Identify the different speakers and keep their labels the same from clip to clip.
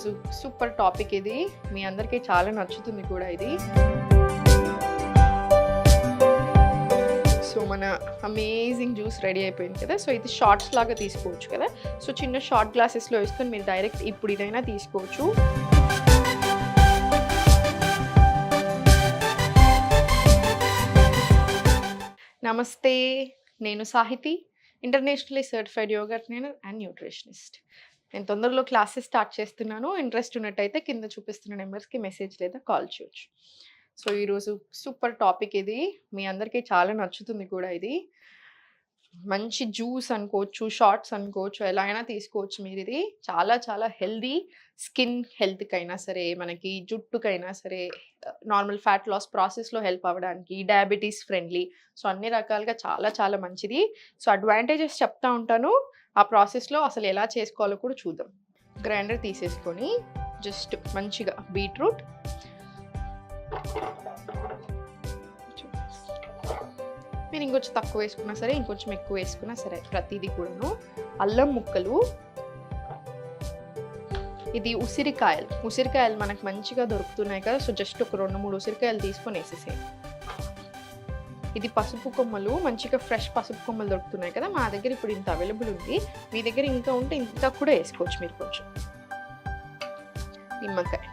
Speaker 1: ఈరోజు super topic ఇది. మీ అందరికీ చాలా నచ్చుతుంది కూడా ఇది. సో మన అమేజింగ్ జ్యూస్ రెడీ అయిపోయింది కదా. సో ఇది షార్ట్స్ లాగా తీసుకోవచ్చు కదా. సో చిన్న షార్ట్ గ్లాసెస్లో వేసుకొని మీరు డైరెక్ట్ ఇప్పుడు ఇదైనా తీసుకోవచ్చు. నమస్తే, నేను Sahiti, internationally certified yoga trainer and nutritionist. నేను తొందరలో క్లాసెస్ స్టార్ట్ చేస్తున్నాను. ఇంట్రెస్ట్ ఉన్నట్టయితే కింద చూపిస్తున్న నెంబర్స్కి మెసేజ్ లేదా కాల్ చేయొచ్చు. సో ఈరోజు సూపర్ టాపిక్ ఇది. మీ అందరికీ చాలా నచ్చుతుంది కూడా ఇది. మంచి జ్యూస్ అనుకోవచ్చు, షార్ట్స్ అనుకోవచ్చు, ఎలా అయినా తీసుకోవచ్చు మీరు. ఇది చాలా చాలా హెల్దీ. స్కిన్ హెల్త్కైనా సరే, మనకి జుట్టుకైనా సరే, నార్మల్ ఫ్యాట్ లాస్ ప్రాసెస్లో హెల్ప్ అవ్వడానికి, డయాబెటీస్ ఫ్రెండ్లీ. సో అన్ని రకాలుగా చాలా చాలా మంచిది. సో అడ్వాంటేజెస్ చెప్తా ఉంటాను. ఆ ప్రాసెస్లో అసలు ఎలా చేసుకోవాలో కూడా చూద్దాం. గ్రైండర్ తీసేసుకొని జస్ట్ మంచిగా బీట్రూట్, మీరు ఇంకొంచెం తక్కువ వేసుకున్నా సరే, ఇంకొంచెం ఎక్కువ వేసుకున్నా సరే, ప్రతిదీ కూడాను. అల్లం ముక్కలు, ఇది ఉసిరికాయలు మనకు మంచిగా దొరుకుతున్నాయి కదా. సో జస్ట్ ఒక 2-3 ఉసిరికాయలు తీసుకొని వేసేసేయండి. ఇది పసుపు కొమ్మలు, మంచిగా ఫ్రెష్ పసుపు కొమ్మలు దొరుకుతున్నాయి కదా. మా దగ్గర ఇప్పుడు ఇంత అవైలబుల్ ఉంది. మీ దగ్గర ఇంకా ఉంటే ఇంకా కూడా వేసుకోవచ్చు మీరు. కొంచెం నిమ్మకాయ,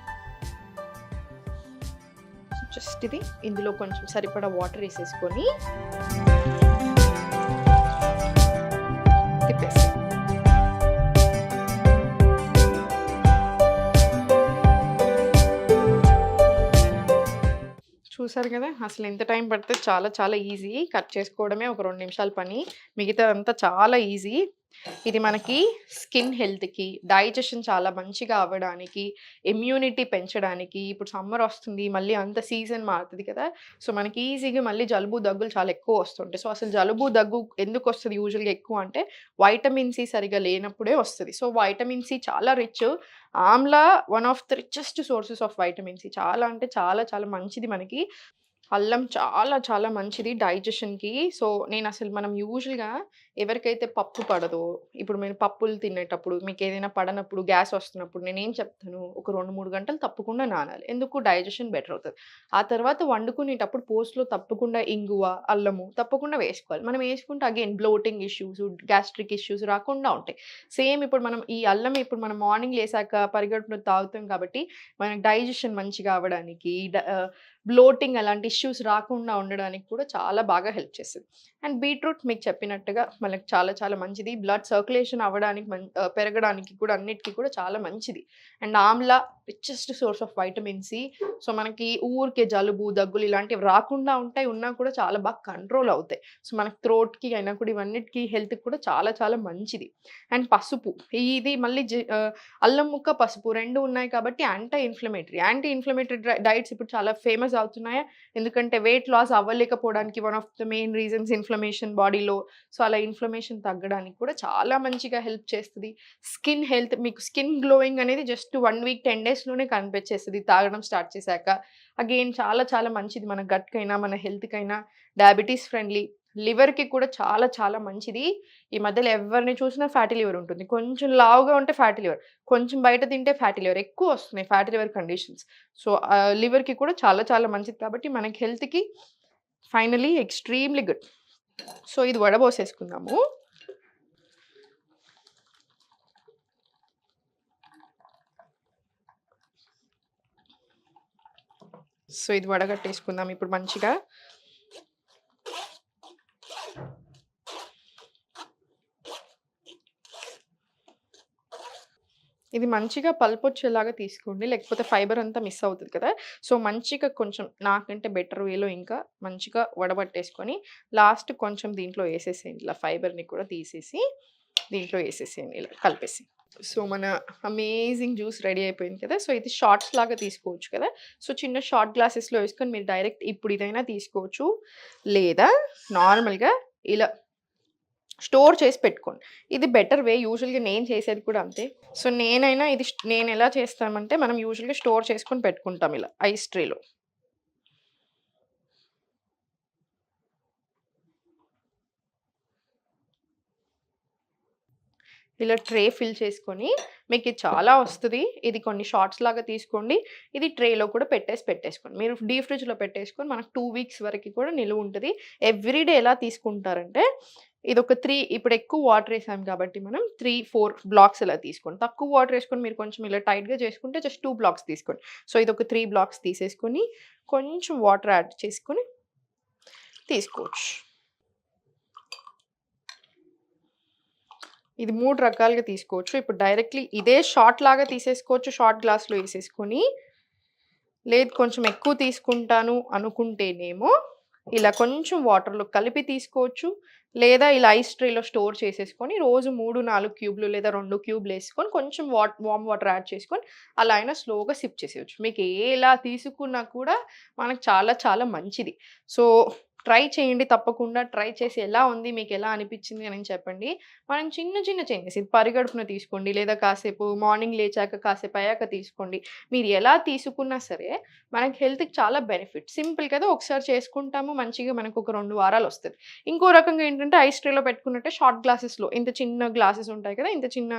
Speaker 1: జస్ట్ ఇది ఇందులో కొంచెం సరిపడా వాటర్ వేసేసుకొని తిప్పేసి, చూసారు కదా. అసలు ఎంత టైం పడితే చాలా చాలా ఈజీ. కట్ చేసుకోవడమే ఒక 2 నిమిషాల పని, మిగతా అంతా చాలా ఈజీ. ఇది మనకి స్కిన్ హెల్త్కి, డైజెషన్ చాలా మంచిగా అవ్వడానికి, ఇమ్యూనిటీ పెంచడానికి. ఇప్పుడు సమ్మర్ వస్తుంది, మళ్ళీ అంత సీజన్ మారుతుంది కదా. సో మనకి ఈజీగా మళ్ళీ జలుబు దగ్గులు చాలా ఎక్కువ వస్తుంటాయి. సో అసలు జలుబు దగ్గు ఎందుకు వస్తుంది యూజువల్గా ఎక్కువ అంటే, వైటమిన్ సి సరిగా లేనప్పుడే వస్తుంది. సో వైటమిన్ సి చాలా rich. Amla one of the richest sources of vitamin C. చాలా అంటే చాలా చాలా మంచిది మనకి. అల్లం చాలా చాలా మంచిది డైజెషన్కి. సో నేను అసలు మనం యూజువల్గా ఎవరికైతే పప్పు పడదో, ఇప్పుడు మీరు పప్పులు తినేటప్పుడు మీకు ఏదైనా పడనప్పుడు, గ్యాస్ వస్తున్నప్పుడు నేనేం చెప్తాను, ఒక 2-3 గంటలు తప్పకుండా నానాలి. ఎందుకు? డైజెషన్ బెటర్ అవుతుంది. ఆ తర్వాత వండుకునేటప్పుడు పోస్ట్లో తప్పకుండా ఇంగువ, అల్లము తప్పకుండా వేసుకోవాలి. మనం వేసుకుంటే again bloating issues, gastric issues రాకుండా ఉంటాయి. సేమ్ ఇప్పుడు మనం ఈ అల్లం ఇప్పుడు మనం మార్నింగ్ లేసాక పరిగెట్టును తాగుతాం కాబట్టి మనకి డైజెషన్ మంచిగా అవ్వడానికి, బ్లోటింగ్ అలాంటి ఇష్యూస్ రాకుండా ఉండడానికి కూడా చాలా బాగా హెల్ప్ చేస్తుంది. అండ్ బీట్రూట్ మీకు చెప్పినట్టుగా మనకి చాలా చాలా మంచిది. బ్లడ్ సర్క్యులేషన్ అవ్వడానికి, పెరగడానికి కూడా, అన్నిటికీ కూడా చాలా మంచిది. And amla richest source of vitamin C. So మనకి ఊరికే జలుబు దగ్గులు ఇలాంటివి రాకుండా ఉంటాయి. ఉన్నా కూడా చాలా బాగా కంట్రోల్ అవుతాయి. సో మనకి థ్రోట్కి అయినా కూడా, ఇవన్నిటికీ హెల్త్కి కూడా చాలా చాలా మంచిది. అండ్ పసుపు, ఇది మళ్ళీ అల్లం ముక్క, పసుపు 2 ఉన్నాయి కాబట్టి యాంటీ ఇన్ఫ్లమేటరీ డైట్స్ ఇప్పుడు చాలా ఫేమస్ అవుతున్నాయా. ఎందుకంటే వెయిట్ లాస్ అవ్వలేకపోవడానికి one of the main reasons inflammation బాడీలో. సో అలా ఇన్ఫ్లమేషన్ తగ్గడానికి కూడా చాలా మంచిగా హెల్ప్ చేస్తుంది. స్కిన్ హెల్త్, మీకు స్కిన్ గ్లోయింగ్ అనేది జస్ట్ 1 వీక్ 10 డేస్లోనే కనిపించేస్తుంది తాగడం స్టార్ట్ చేశాక. అగైన్ చాలా చాలా మంచిది మన గట్కైనా, మన హెల్త్కైనా. డయాబెటీస్ ఫ్రెండ్లీ, లివర్కి కూడా చాలా చాలా మంచిది. ఈ మధ్యలో ఎవరిని చూసినా ఫ్యాటీ లివర్ ఉంటుంది. కొంచెం లావుగా ఉంటే ఫ్యాటీ లివర్, కొంచెం బయట తింటే ఫ్యాటీ లివర్, ఎక్కువ వస్తున్నాయి ఫ్యాటీ లివర్ కండిషన్స్. సో లివర్కి కూడా చాలా చాలా మంచిది కాబట్టి మనకి హెల్త్కి ఫైనలీ ఎక్స్ట్రీమ్లీ గుడ్. సో ఇది వడబోసేసుకుందాము. సో ఇది వడగట్టేసుకుందాం ఇప్పుడు మంచిగా. ఇది మంచిగా పల్పొచ్చేలాగా తీసుకోండి, లేకపోతే ఫైబర్ అంతా మిస్ అవుతుంది కదా. సో మంచిగా కొంచెం నాకంటే బెటర్ వేలో ఇంకా మంచిగా వడబట్టేసుకొని లాస్ట్ కొంచెం దీంట్లో వేసేసేయండి. ఇలా ఫైబర్ని కూడా తీసేసి దీంట్లో వేసేసేయండి, ఇలా కలిపేసి. సో మన అమేజింగ్ జ్యూస్ రెడీ అయిపోయింది కదా. సో ఇది షార్ట్స్ లాగా తీసుకోవచ్చు కదా. సో చిన్న షార్ట్ గ్లాసెస్లో వేసుకొని మీరు డైరెక్ట్ ఇప్పుడు ఇదైనా తీసుకోవచ్చు, లేదా నార్మల్గా ఇలా స్టోర్ చేసి పెట్టుకోండి. ఇది బెటర్ వే. యూజువల్గా నేను చేసేది కూడా అంతే. సో నేను ఎలా చేస్తామంటే, మనం యూజువల్గా స్టోర్ చేసుకొని పెట్టుకుంటాం ఇలా ఐస్ ట్రేలో. ఇలా ట్రే ఫిల్ చేసుకొని మీకు ఇది చాలా వస్తది. ఇది కొన్ని షార్ట్స్ లాగా తీసుకోండి. ఇది ట్రేలో కూడా పెట్టేసుకోండి. మీరు డీప్ ఫ్రిడ్జ్‌లో పెట్టేసుకొని మనకు 2 వీక్స్ వరకి కూడా నిలువుంటది. ఎవ్రీ డే ఎలా తీసుకుంటారంటే ఇదొక 3 ఇప్పుడు ఎక్కువ వాటర్ ఏసాం కాబట్టి మనం 3, 4 బ్లాక్స్ ఇలా తీసుకోండి. తక్కువ వాటర్ ఏసుకొని మీరు కొంచెం ఇలా టైట్‌గా చేసుకుంటే జస్ట్ 2 బ్లాక్స్ తీసుకోండి. సో ఇదొక 3 బ్లాక్స్ తీసేసుకొని కొంచెం వాటర్ యాడ్ చేసుకొని తీసుకోవచ్చు. ఇది 3 రకాలుగా తీసుకోవచ్చు. ఇప్పుడు డైరెక్ట్‌లీ ఇదే షాట్ లాగా తీసేసుకోవచ్చు. షాట్ గ్లాస్‌లో ఏసేసుకొని, లేదు కొంచెం ఎక్కువ తీసుకుంటాను అనుకుంటేనేమో, ఇలా కొంచెం వాటర్‌లో కలిపి తీసుకోవచ్చు. లేదా ఇలా ఐస్ ట్రేలో స్టోర్ చేసేసుకొని, రోజు 3, 4 క్యూబ్‌లు లేదా 2 క్యూబ్‌లేసుకొని కొంచెం వార్మ్ వాటర్ యాడ్ చేసుకొని, అలా అయినా స్లోగా సిప్ చేసేయొచ్చు. మీకు ఎలా తీసుకున్నా కూడా మనకు చాలా చాలా మంచిది. సో ట్రై చేయండి తప్పకుండా. ట్రై చేసి ఎలా ఉంది? మీకెలా అనిపిచ్చింది అని చెప్పండి. మనం చిన్న చిన్న చేంజెస్ ఇది పరిగడుపున తీసుకోండి. లేదా కాసేపు మార్నింగ్ లేచాక కాసేపు అయ్యాక తీసుకోండి. మీరు ఎలా తీసుకున్నా సరే మనకి హెల్త్‌కి చాలా బెనిఫిట్. సింపుల్ కదా! ఒకసారి చేసుకుంటాము మంచిగా మనకు ఒక 2 వారాలొస్తది. ఇంకో రకంగా ఏంటంటే ఐస్ ట్రేలో పెట్టుకున్నట్టే షార్ట్ గ్లాసెస్‌లో ఇంత చిన్న గ్లాసెస్ ఉంటాయి కదా! ఇంత చిన్న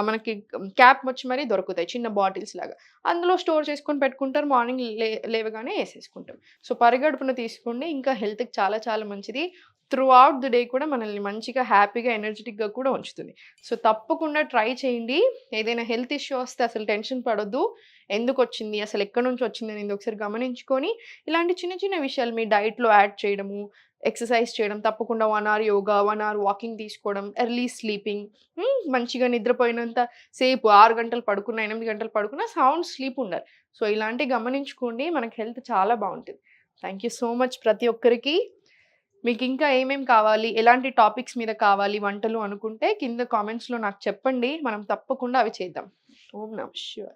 Speaker 1: మనకి క్యాప్ వచ్చి మరీ దొరుకుతాయి. చిన్న బాటిల్స్ లాగా. అందులో స్టోర్ చేసుకొని పెట్టుకుంటారు. మార్నింగ్ లేవగానే ఏసేసుకుంటాం. సో పరిగడుపున తీసుకోండి. ఇంకా హెల్త్‌కి చాలా చాలా మంచిది. త్రూ ఔట్ ది డే కూడా మనల్ని మంచిగా హ్యాపీగా, ఎనర్జిటిక్‌గా కూడా ఉంచుతుంది. సో తప్పకుండా ట్రై చేయండి. ఏదైనా హెల్త్ ఇష్యూ వస్తే అసలు టెన్షన్ పడొద్దు. ఎందుకొచ్చింది? అసలు ఎక్కడి నుంచి వచ్చింది అనేది ఒకసారి గమనించుకొని, ఇలాంటి చిన్న చిన్న విషయాలు మీ డైట్‌లో యాడ్ చేయడము, ఎక్సర్సైజ్ చేయడం, తప్పకుండా 1 అవర్ యోగా, 1 అవర్ వాకింగ్ తీసుకోవడం, ఎర్లీ స్లీపింగ్ మంచిగా నిద్రపోయినంత సేపు 6 గంటలు పడుకున్నా, 8 గంటలు పడుకున్నా సౌండ్ స్లీప్ ఉండాలి. సో ఇలాంటివి గమనించుకోండి. మనకి హెల్త్ చాలా బావుంటది. థాంక్ యూ సో మచ్ ప్రతి ఒక్కరికి. మీకింకా ఏమేం కావాలి? ఎలాంటి టాపిక్స్ మీద కావాలి వంటలు అనుకుంటే కింద కామెంట్స్‌లో నాకు చెప్పండి. మనం తప్పకుండా అవి చేద్దాం. ఓం నమః శివాయ.